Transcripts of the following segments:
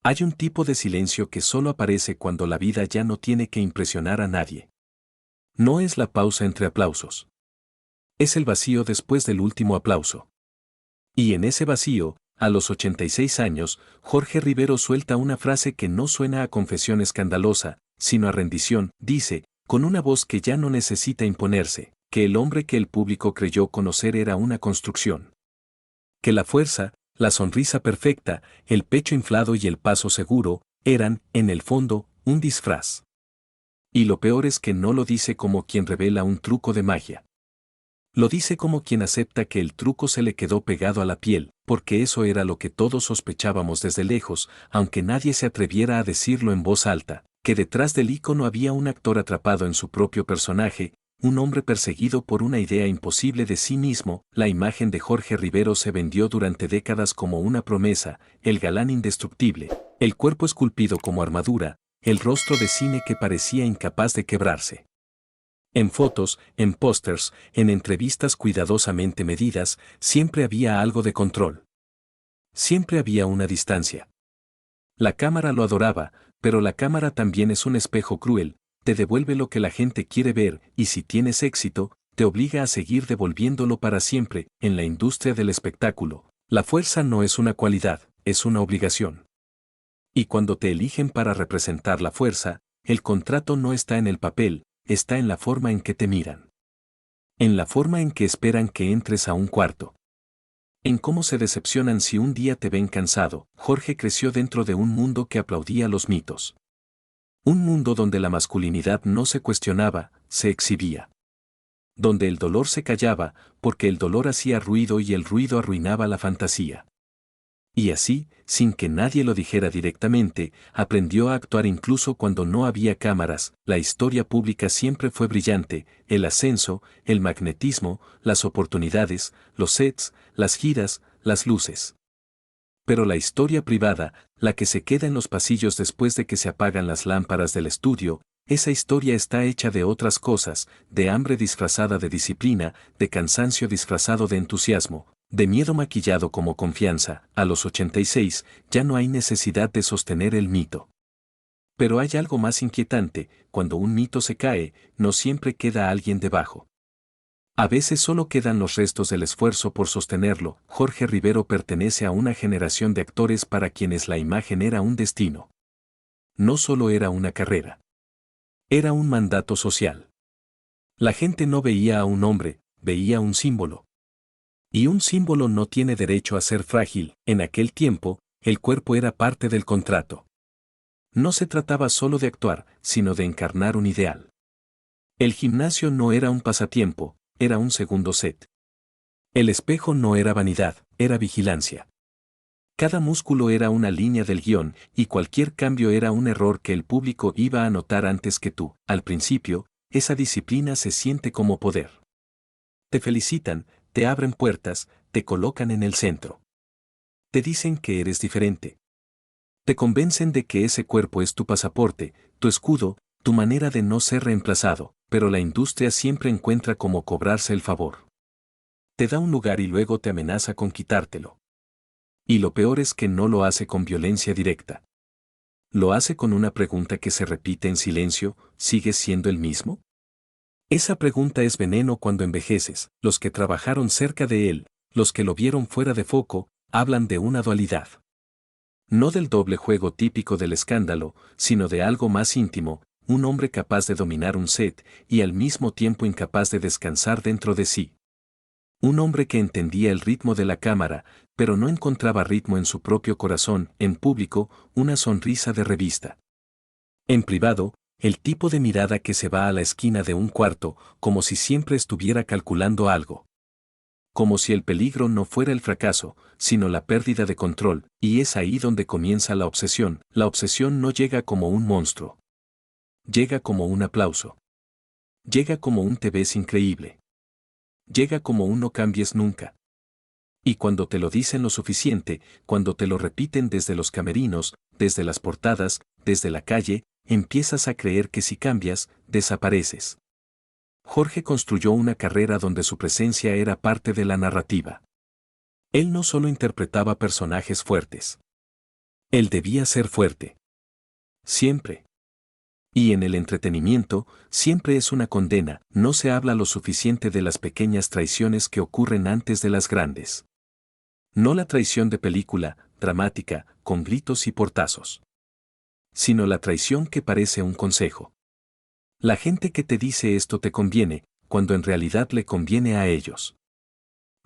Hay un tipo de silencio que solo aparece cuando la vida ya no tiene que impresionar a nadie. No es la pausa entre aplausos. Es el vacío después del último aplauso. Y en ese vacío, a los 86 años, Jorge Rivero suelta una frase que no suena a confesión escandalosa, sino a rendición. Dice, con una voz que ya no necesita imponerse, que el hombre que el público creyó conocer era una construcción. Que la fuerza, la sonrisa perfecta, el pecho inflado y el paso seguro, eran, en el fondo, un disfraz. Y lo peor es que no lo dice como quien revela un truco de magia. Lo dice como quien acepta que el truco se le quedó pegado a la piel, porque eso era lo que todos sospechábamos desde lejos, aunque nadie se atreviera a decirlo en voz alta, que detrás del ícono había un actor atrapado en su propio personaje, un hombre perseguido por una idea imposible de sí mismo. La imagen de Jorge Rivero se vendió durante décadas como una promesa, el galán indestructible, el cuerpo esculpido como armadura, el rostro de cine que parecía incapaz de quebrarse. En fotos, en pósters, en entrevistas cuidadosamente medidas, siempre había algo de control. Siempre había una distancia. La cámara lo adoraba, pero la cámara también es un espejo cruel, te devuelve lo que la gente quiere ver, y si tienes éxito, te obliga a seguir devolviéndolo para siempre. En la industria del espectáculo, la fuerza no es una cualidad, es una obligación. Y cuando te eligen para representar la fuerza, el contrato no está en el papel, está en la forma en que te miran. En la forma en que esperan que entres a un cuarto. En cómo se decepcionan si un día te ven cansado. Jorge creció dentro de un mundo que aplaudía los mitos. Un mundo donde la masculinidad no se cuestionaba, se exhibía. Donde el dolor se callaba, porque el dolor hacía ruido y el ruido arruinaba la fantasía. Y así, sin que nadie lo dijera directamente, aprendió a actuar incluso cuando no había cámaras. La historia pública siempre fue brillante, el ascenso, el magnetismo, las oportunidades, los sets, las giras, las luces. Pero la historia privada, la que se queda en los pasillos después de que se apagan las lámparas del estudio, esa historia está hecha de otras cosas, de hambre disfrazada de disciplina, de cansancio disfrazado de entusiasmo, de miedo maquillado como confianza. A los 86, ya no hay necesidad de sostener el mito. Pero hay algo más inquietante, cuando un mito se cae, no siempre queda alguien debajo. A veces solo quedan los restos del esfuerzo por sostenerlo. Jorge Rivero pertenece a una generación de actores para quienes la imagen era un destino. No solo era una carrera. Era un mandato social. La gente no veía a un hombre, veía un símbolo. Y un símbolo no tiene derecho a ser frágil. En aquel tiempo, el cuerpo era parte del contrato. No se trataba solo de actuar, sino de encarnar un ideal. El gimnasio no era un pasatiempo, era un segundo set. El espejo no era vanidad, era vigilancia. Cada músculo era una línea del guión, y cualquier cambio era un error que el público iba a notar antes que tú. Al principio, esa disciplina se siente como poder. Te felicitan, te abren puertas, te colocan en el centro. Te dicen que eres diferente. Te convencen de que ese cuerpo es tu pasaporte, tu escudo, tu manera de no ser reemplazado, pero la industria siempre encuentra cómo cobrarse el favor. Te da un lugar y luego te amenaza con quitártelo. Y lo peor es que no lo hace con violencia directa. Lo hace con una pregunta que se repite en silencio: ¿sigues siendo el mismo? Esa pregunta es veneno cuando envejeces. Los que trabajaron cerca de él, los que lo vieron fuera de foco, hablan de una dualidad. No del doble juego típico del escándalo, sino de algo más íntimo, un hombre capaz de dominar un set y al mismo tiempo incapaz de descansar dentro de sí. Un hombre que entendía el ritmo de la cámara, pero no encontraba ritmo en su propio corazón. En público, una sonrisa de revista. En privado, el tipo de mirada que se va a la esquina de un cuarto, como si siempre estuviera calculando algo. Como si el peligro no fuera el fracaso, sino la pérdida de control, y es ahí donde comienza la obsesión. La obsesión no llega como un monstruo. Llega como un aplauso. Llega como un te ves increíble. Llega como un no cambies nunca. Y cuando te lo dicen lo suficiente, cuando te lo repiten desde los camerinos, desde las portadas, desde la calle, empiezas a creer que si cambias, desapareces. Jorge construyó una carrera donde su presencia era parte de la narrativa. Él no solo interpretaba personajes fuertes. Él debía ser fuerte. Siempre. Y en el entretenimiento, siempre es una condena, no se habla lo suficiente de las pequeñas traiciones que ocurren antes de las grandes. No la traición de película, dramática, con gritos y portazos. Sino la traición que parece un consejo. La gente que te dice esto te conviene, cuando en realidad le conviene a ellos.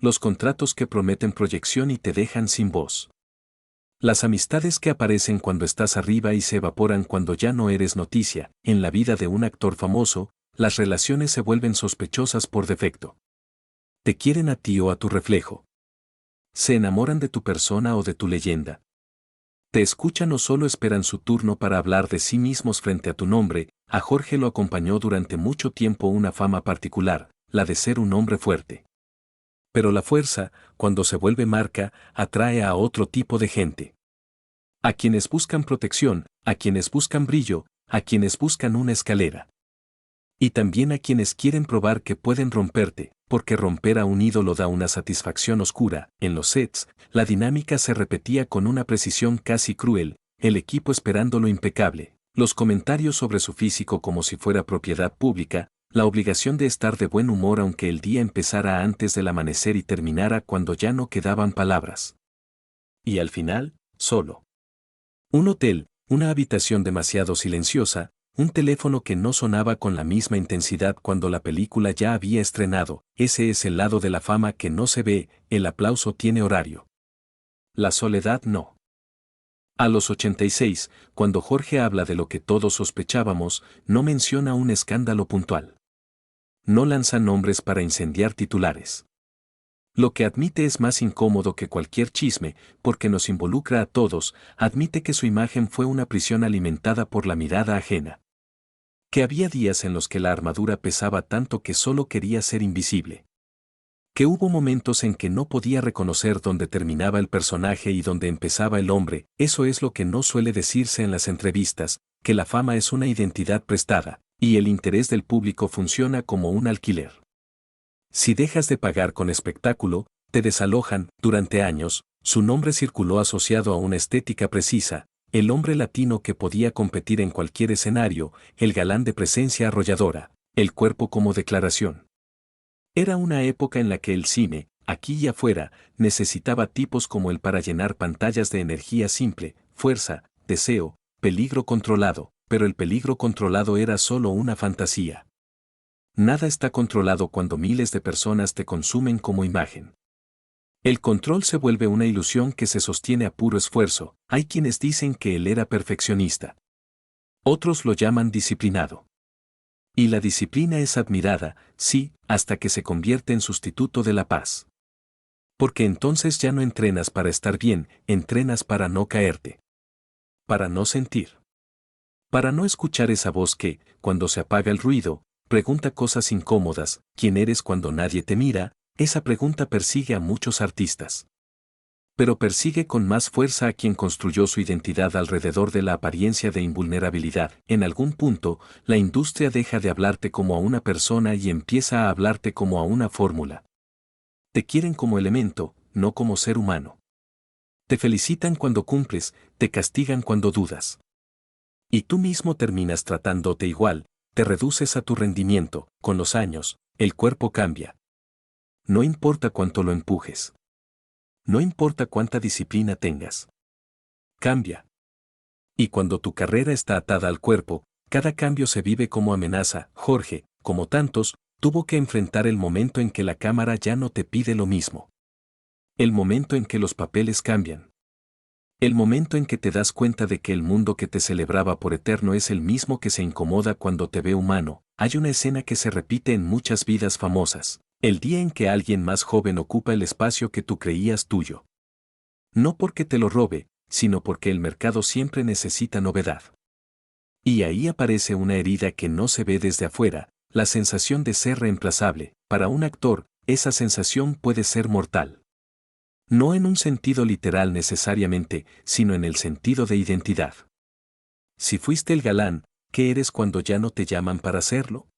Los contratos que prometen proyección y te dejan sin voz. Las amistades que aparecen cuando estás arriba y se evaporan cuando ya no eres noticia. En la vida de un actor famoso, las relaciones se vuelven sospechosas por defecto. Te quieren a ti o a tu reflejo. Se enamoran de tu persona o de tu leyenda. Te escuchan o solo esperan su turno para hablar de sí mismos frente a tu nombre. A Jorge lo acompañó durante mucho tiempo una fama particular, la de ser un hombre fuerte. Pero la fuerza, cuando se vuelve marca, atrae a otro tipo de gente. A quienes buscan protección, a quienes buscan brillo, a quienes buscan una escalera. Y también a quienes quieren probar que pueden romperte, porque romper a un ídolo da una satisfacción oscura. En los sets, la dinámica se repetía con una precisión casi cruel, el equipo esperando lo impecable, los comentarios sobre su físico como si fuera propiedad pública, la obligación de estar de buen humor aunque el día empezara antes del amanecer y terminara cuando ya no quedaban palabras. Y al final, solo. Un hotel, una habitación demasiado silenciosa, un teléfono que no sonaba con la misma intensidad cuando la película ya había estrenado. Ese es el lado de la fama que no se ve, el aplauso tiene horario. La soledad no. A los 86, cuando Jorge habla de lo que todos sospechábamos, no menciona un escándalo puntual. No lanza nombres para incendiar titulares. Lo que admite es más incómodo que cualquier chisme, porque nos involucra a todos. Admite que su imagen fue una prisión alimentada por la mirada ajena. Que había días en los que la armadura pesaba tanto que solo quería ser invisible. Que hubo momentos en que no podía reconocer dónde terminaba el personaje y dónde empezaba el hombre. Eso es lo que no suele decirse en las entrevistas, que la fama es una identidad prestada, y el interés del público funciona como un alquiler. Si dejas de pagar con espectáculo, te desalojan. Durante años, su nombre circuló asociado a una estética precisa, el hombre latino que podía competir en cualquier escenario, el galán de presencia arrolladora, el cuerpo como declaración. Era una época en la que el cine, aquí y afuera, necesitaba tipos como él para llenar pantallas de energía simple, fuerza, deseo, peligro controlado, pero el peligro controlado era solo una fantasía. Nada está controlado cuando miles de personas te consumen como imagen. El control se vuelve una ilusión que se sostiene a puro esfuerzo. Hay quienes dicen que él era perfeccionista. Otros lo llaman disciplinado. Y la disciplina es admirada, sí, hasta que se convierte en sustituto de la paz. Porque entonces ya no entrenas para estar bien, entrenas para no caerte. Para no sentir. Para no escuchar esa voz que, cuando se apaga el ruido, pregunta cosas incómodas. ¿Quién eres cuando nadie te mira? Esa pregunta persigue a muchos artistas. Pero persigue con más fuerza a quien construyó su identidad alrededor de la apariencia de invulnerabilidad. En algún punto, la industria deja de hablarte como a una persona y empieza a hablarte como a una fórmula. Te quieren como elemento, no como ser humano. Te felicitan cuando cumples, te castigan cuando dudas. Y tú mismo terminas tratándote igual, te reduces a tu rendimiento. Con los años, el cuerpo cambia. No importa cuánto lo empujes. No importa cuánta disciplina tengas. Cambia. Y cuando tu carrera está atada al cuerpo, cada cambio se vive como amenaza. Jorge, como tantos, tuvo que enfrentar el momento en que la cámara ya no te pide lo mismo. El momento en que los papeles cambian. El momento en que te das cuenta de que el mundo que te celebraba por eterno es el mismo que se incomoda cuando te ve humano. Hay una escena que se repite en muchas vidas famosas. El día en que alguien más joven ocupa el espacio que tú creías tuyo. No porque te lo robe, sino porque el mercado siempre necesita novedad. Y ahí aparece una herida que no se ve desde afuera, la sensación de ser reemplazable. Para un actor, esa sensación puede ser mortal. No en un sentido literal necesariamente, sino en el sentido de identidad. Si fuiste el galán, ¿qué eres cuando ya no te llaman para serlo?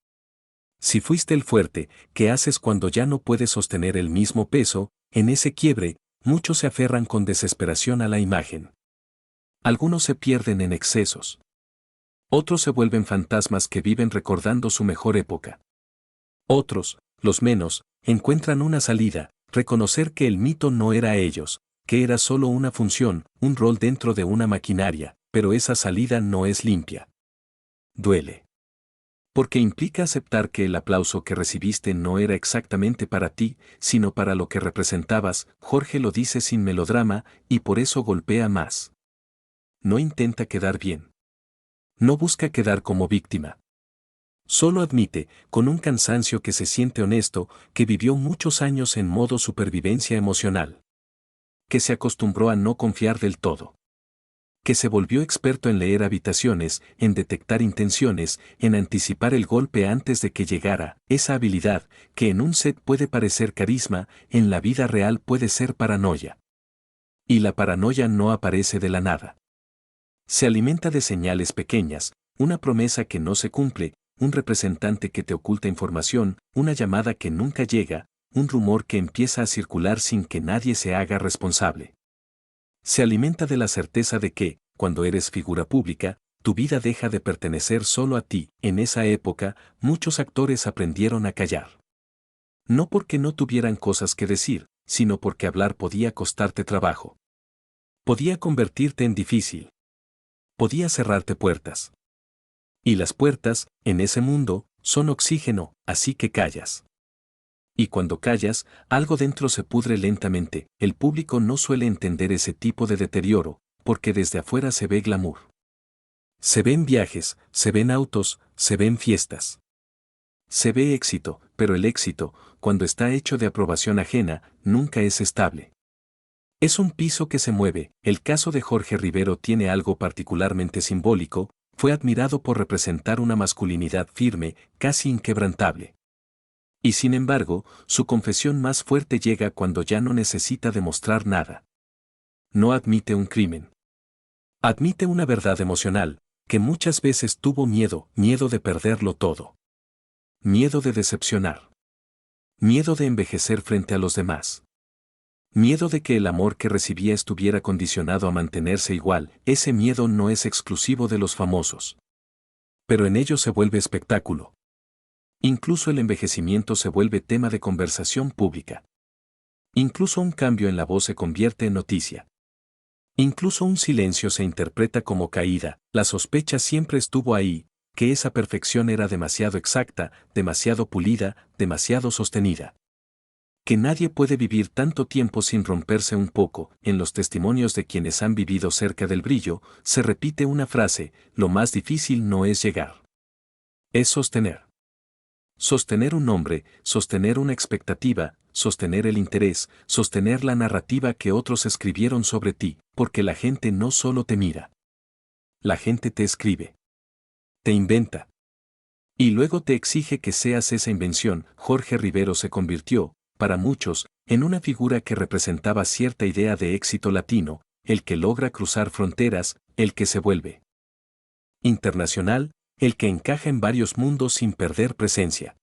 Si fuiste el fuerte, ¿qué haces cuando ya no puedes sostener el mismo peso? En ese quiebre, muchos se aferran con desesperación a la imagen. Algunos se pierden en excesos. Otros se vuelven fantasmas que viven recordando su mejor época. Otros, los menos, encuentran una salida, reconocer que el mito no era ellos, que era solo una función, un rol dentro de una maquinaria, pero esa salida no es limpia. Duele. Porque implica aceptar que el aplauso que recibiste no era exactamente para ti, sino para lo que representabas. Jorge lo dice sin melodrama, y por eso golpea más. No intenta quedar bien. No busca quedar como víctima. Solo admite, con un cansancio que se siente honesto, que vivió muchos años en modo supervivencia emocional. Que se acostumbró a no confiar del todo. Que se volvió experto en leer habitaciones, en detectar intenciones, en anticipar el golpe antes de que llegara. Esa habilidad, que en un set puede parecer carisma, en la vida real puede ser paranoia. Y la paranoia no aparece de la nada. Se alimenta de señales pequeñas, una promesa que no se cumple, un representante que te oculta información, una llamada que nunca llega, un rumor que empieza a circular sin que nadie se haga responsable. Se alimenta de la certeza de que, cuando eres figura pública, tu vida deja de pertenecer solo a ti. En esa época, muchos actores aprendieron a callar. No porque no tuvieran cosas que decir, sino porque hablar podía costarte trabajo. Podía convertirte en difícil. Podía cerrarte puertas. Y las puertas, en ese mundo, son oxígeno, así que callas. Y cuando callas, algo dentro se pudre lentamente. El público no suele entender ese tipo de deterioro, porque desde afuera se ve glamour. Se ven viajes, se ven autos, se ven fiestas. Se ve éxito, pero el éxito, cuando está hecho de aprobación ajena, nunca es estable. Es un piso que se mueve. El caso de Jorge Rivero tiene algo particularmente simbólico, fue admirado por representar una masculinidad firme, casi inquebrantable. Y sin embargo, su confesión más fuerte llega cuando ya no necesita demostrar nada. No admite un crimen. Admite una verdad emocional, que muchas veces tuvo miedo, miedo de perderlo todo. Miedo de decepcionar. Miedo de envejecer frente a los demás. Miedo de que el amor que recibía estuviera condicionado a mantenerse igual. Ese miedo no es exclusivo de los famosos. Pero en ello se vuelve espectáculo. Incluso el envejecimiento se vuelve tema de conversación pública. Incluso un cambio en la voz se convierte en noticia. Incluso un silencio se interpreta como caída. La sospecha siempre estuvo ahí, que esa perfección era demasiado exacta, demasiado pulida, demasiado sostenida. Que nadie puede vivir tanto tiempo sin romperse un poco. En los testimonios de quienes han vivido cerca del brillo, se repite una frase: lo más difícil no es llegar. Es sostener. Sostener un nombre, sostener una expectativa, sostener el interés, sostener la narrativa que otros escribieron sobre ti, porque la gente no solo te mira. La gente te escribe. Te inventa. Y luego te exige que seas esa invención. Jorge Rivero se convirtió, para muchos, en una figura que representaba cierta idea de éxito latino, el que logra cruzar fronteras, el que se vuelve internacional, el que encaja en varios mundos sin perder presencia.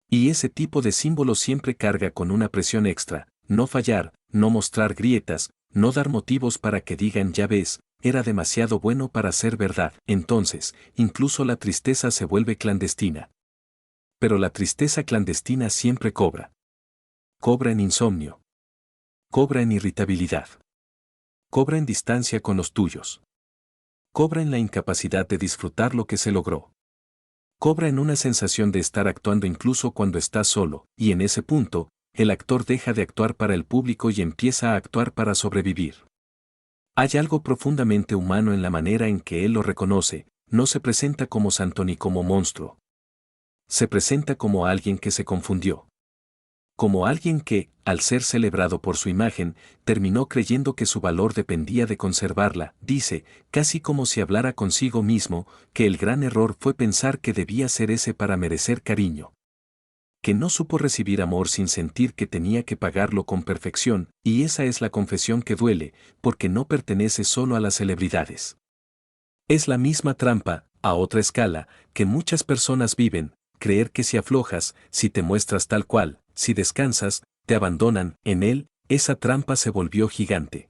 Y ese tipo de símbolo siempre carga con una presión extra: no fallar, no mostrar grietas, no dar motivos para que digan ya ves, era demasiado bueno para ser verdad. Entonces, incluso la tristeza se vuelve clandestina. Pero la tristeza clandestina siempre cobra. Cobra en insomnio. Cobra en irritabilidad. Cobra en distancia con los tuyos. Cobra en la incapacidad de disfrutar lo que se logró. Cobra en una sensación de estar actuando incluso cuando estás solo, y en ese punto, el actor deja de actuar para el público y empieza a actuar para sobrevivir. Hay algo profundamente humano en la manera en que él lo reconoce. No se presenta como santo ni como monstruo. Se presenta como alguien que se confundió. Como alguien que, al ser celebrado por su imagen, terminó creyendo que su valor dependía de conservarla. Dice, casi como si hablara consigo mismo, que el gran error fue pensar que debía ser ese para merecer cariño. Que no supo recibir amor sin sentir que tenía que pagarlo con perfección, y esa es la confesión que duele, porque no pertenece solo a las celebridades. Es la misma trampa, a otra escala, que muchas personas viven: creer que si aflojas, si te muestras tal cual, si descansas, te abandonan. En él, esa trampa se volvió gigante.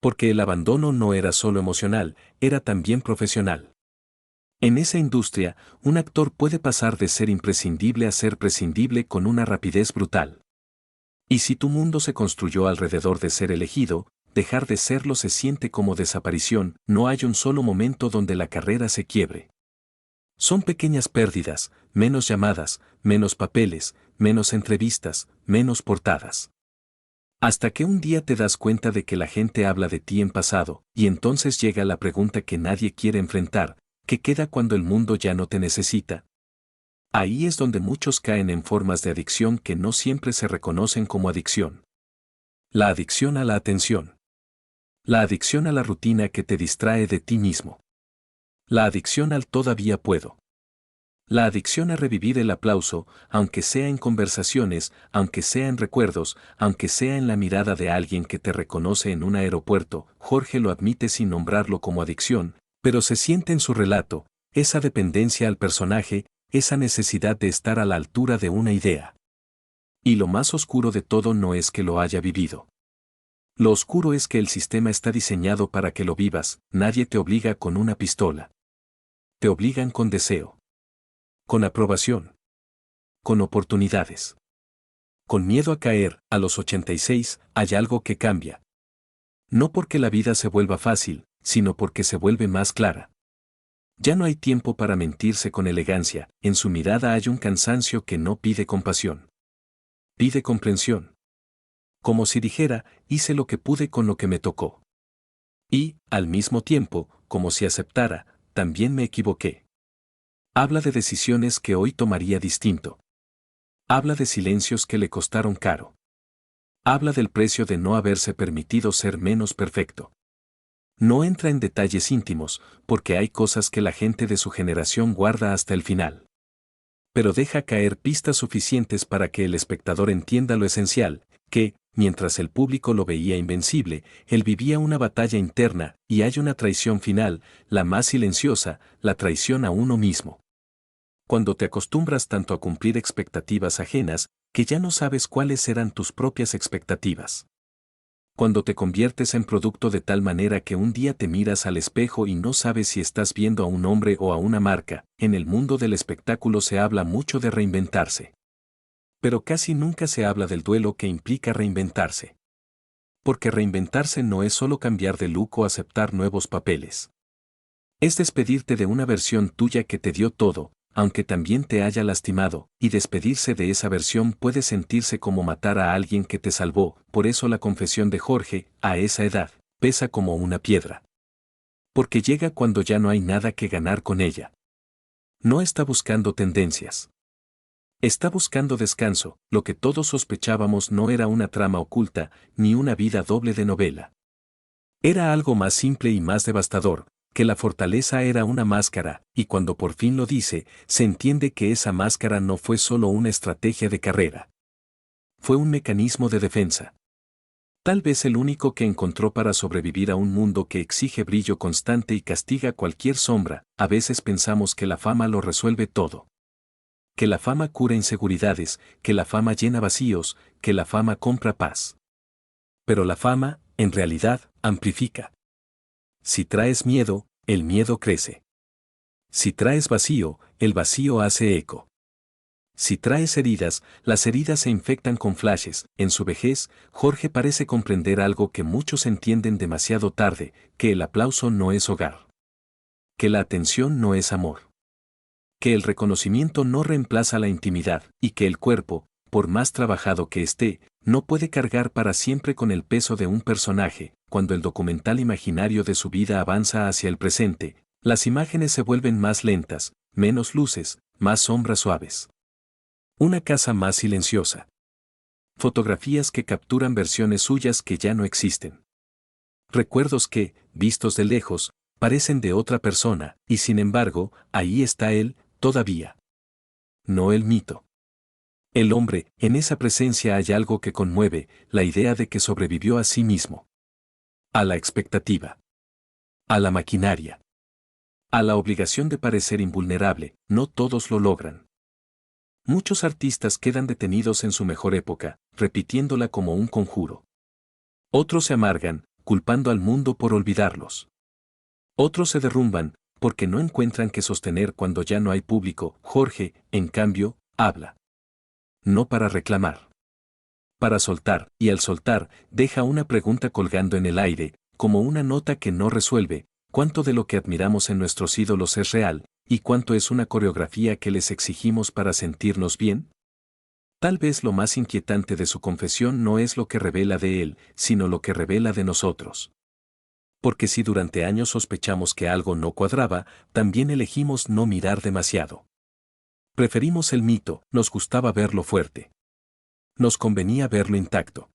Porque el abandono no era solo emocional, era también profesional. En esa industria, un actor puede pasar de ser imprescindible a ser prescindible con una rapidez brutal. Y si tu mundo se construyó alrededor de ser elegido, dejar de serlo se siente como desaparición, no hay un solo momento donde la carrera se quiebre. Son pequeñas pérdidas, menos llamadas, menos papeles, menos entrevistas, menos portadas. Hasta que un día te das cuenta de que la gente habla de ti en pasado, y entonces llega la pregunta que nadie quiere enfrentar: ¿qué queda cuando el mundo ya no te necesita? Ahí es donde muchos caen en formas de adicción que no siempre se reconocen como adicción. La adicción a la atención. La adicción a la rutina que te distrae de ti mismo. La adicción al todavía puedo. La adicción a revivir el aplauso, aunque sea en conversaciones, aunque sea en recuerdos, aunque sea en la mirada de alguien que te reconoce en un aeropuerto. Jorge lo admite sin nombrarlo como adicción, pero se siente en su relato, esa dependencia al personaje, esa necesidad de estar a la altura de una idea. Y lo más oscuro de todo no es que lo haya vivido. Lo oscuro es que el sistema está diseñado para que lo vivas, nadie te obliga con una pistola. Te obligan con deseo. Con aprobación. Con oportunidades. Con miedo a caer. A los 86, hay algo que cambia. No porque la vida se vuelva fácil, sino porque se vuelve más clara. Ya no hay tiempo para mentirse con elegancia, en su mirada hay un cansancio que no pide compasión. Pide comprensión. Como si dijera, hice lo que pude con lo que me tocó. Y, al mismo tiempo, como si aceptara, también me equivoqué. Habla de decisiones que hoy tomaría distinto. Habla de silencios que le costaron caro. Habla del precio de no haberse permitido ser menos perfecto. No entra en detalles íntimos, porque hay cosas que la gente de su generación guarda hasta el final. Pero deja caer pistas suficientes para que el espectador entienda lo esencial, que, mientras el público lo veía invencible, él vivía una batalla interna, y hay una traición final, la más silenciosa, la traición a uno mismo. Cuando te acostumbras tanto a cumplir expectativas ajenas, que ya no sabes cuáles eran tus propias expectativas. Cuando te conviertes en producto de tal manera que un día te miras al espejo y no sabes si estás viendo a un hombre o a una marca. En el mundo del espectáculo se habla mucho de reinventarse. Pero casi nunca se habla del duelo que implica reinventarse. Porque reinventarse no es solo cambiar de look o aceptar nuevos papeles. Es despedirte de una versión tuya que te dio todo, aunque también te haya lastimado, y despedirse de esa versión puede sentirse como matar a alguien que te salvó. Por eso la confesión de Jorge, a esa edad, pesa como una piedra. Porque llega cuando ya no hay nada que ganar con ella. No está buscando tendencias. Está buscando descanso. Lo que todos sospechábamos no era una trama oculta, ni una vida doble de novela. Era algo más simple y más devastador, que la fortaleza era una máscara, y cuando por fin lo dice, se entiende que esa máscara no fue solo una estrategia de carrera. Fue un mecanismo de defensa. Tal vez el único que encontró para sobrevivir a un mundo que exige brillo constante y castiga cualquier sombra. A veces pensamos que la fama lo resuelve todo. Que la fama cura inseguridades, que la fama llena vacíos, que la fama compra paz. Pero la fama, en realidad, amplifica. Si traes miedo, el miedo crece. Si traes vacío, el vacío hace eco. Si traes heridas, las heridas se infectan con flashes. En su vejez, Jorge parece comprender algo que muchos entienden demasiado tarde, que el aplauso no es hogar. Que la atención no es amor. Que el reconocimiento no reemplaza la intimidad, y que el cuerpo, por más trabajado que esté, no puede cargar para siempre con el peso de un personaje. Cuando el documental imaginario de su vida avanza hacia el presente, las imágenes se vuelven más lentas, menos luces, más sombras suaves. Una casa más silenciosa. Fotografías que capturan versiones suyas que ya no existen. Recuerdos que, vistos de lejos, parecen de otra persona, y sin embargo, ahí está él, todavía. No el mito. El hombre, en esa presencia hay algo que conmueve, la idea de que sobrevivió a sí mismo. A la expectativa. A la maquinaria. A la obligación de parecer invulnerable. No todos lo logran. Muchos artistas quedan detenidos en su mejor época, repitiéndola como un conjuro. Otros se amargan, culpando al mundo por olvidarlos. Otros se derrumban, porque no encuentran qué sostener cuando ya no hay público. Jorge, en cambio, habla. No para reclamar. Para soltar, y al soltar, deja una pregunta colgando en el aire, como una nota que no resuelve, cuánto de lo que admiramos en nuestros ídolos es real, y cuánto es una coreografía que les exigimos para sentirnos bien. Tal vez lo más inquietante de su confesión no es lo que revela de él, sino lo que revela de nosotros. Porque si durante años sospechamos que algo no cuadraba, también elegimos no mirar demasiado. Preferimos el mito, nos gustaba verlo fuerte. Nos convenía verlo intacto.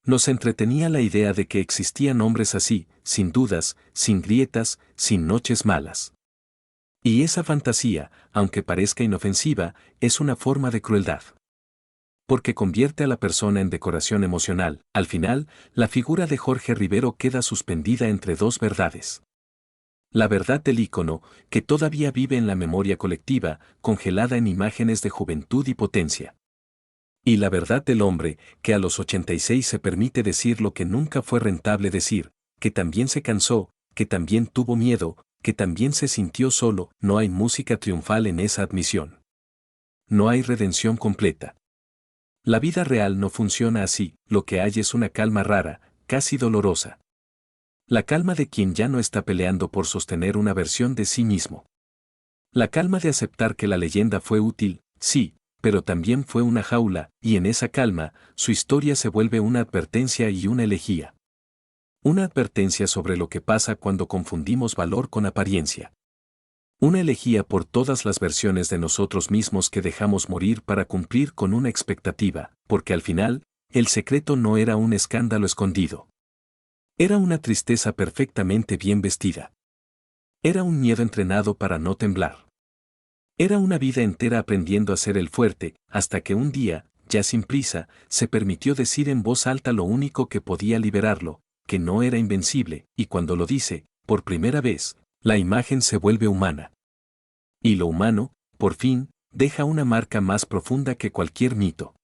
Nos entretenía la idea de que existían hombres así, sin dudas, sin grietas, sin noches malas. Y esa fantasía, aunque parezca inofensiva, es una forma de crueldad. Porque convierte a la persona en decoración emocional. Al final, la figura de Jorge Rivero queda suspendida entre dos verdades. La verdad del ícono, que todavía vive en la memoria colectiva, congelada en imágenes de juventud y potencia. Y la verdad del hombre, que a los 86 se permite decir lo que nunca fue rentable decir, que también se cansó, que también tuvo miedo, que también se sintió solo. No hay música triunfal en esa admisión. No hay redención completa. La vida real no funciona así, lo que hay es una calma rara, casi dolorosa. La calma de quien ya no está peleando por sostener una versión de sí mismo. La calma de aceptar que la leyenda fue útil, sí, pero también fue una jaula, y en esa calma, su historia se vuelve una advertencia y una elegía. Una advertencia sobre lo que pasa cuando confundimos valor con apariencia. Una elegía por todas las versiones de nosotros mismos que dejamos morir para cumplir con una expectativa, porque al final, el secreto no era un escándalo escondido. Era una tristeza perfectamente bien vestida. Era un miedo entrenado para no temblar. Era una vida entera aprendiendo a ser el fuerte, hasta que un día, ya sin prisa, se permitió decir en voz alta lo único que podía liberarlo, que no era invencible, y cuando lo dice, por primera vez, la imagen se vuelve humana. Y lo humano, por fin, deja una marca más profunda que cualquier mito.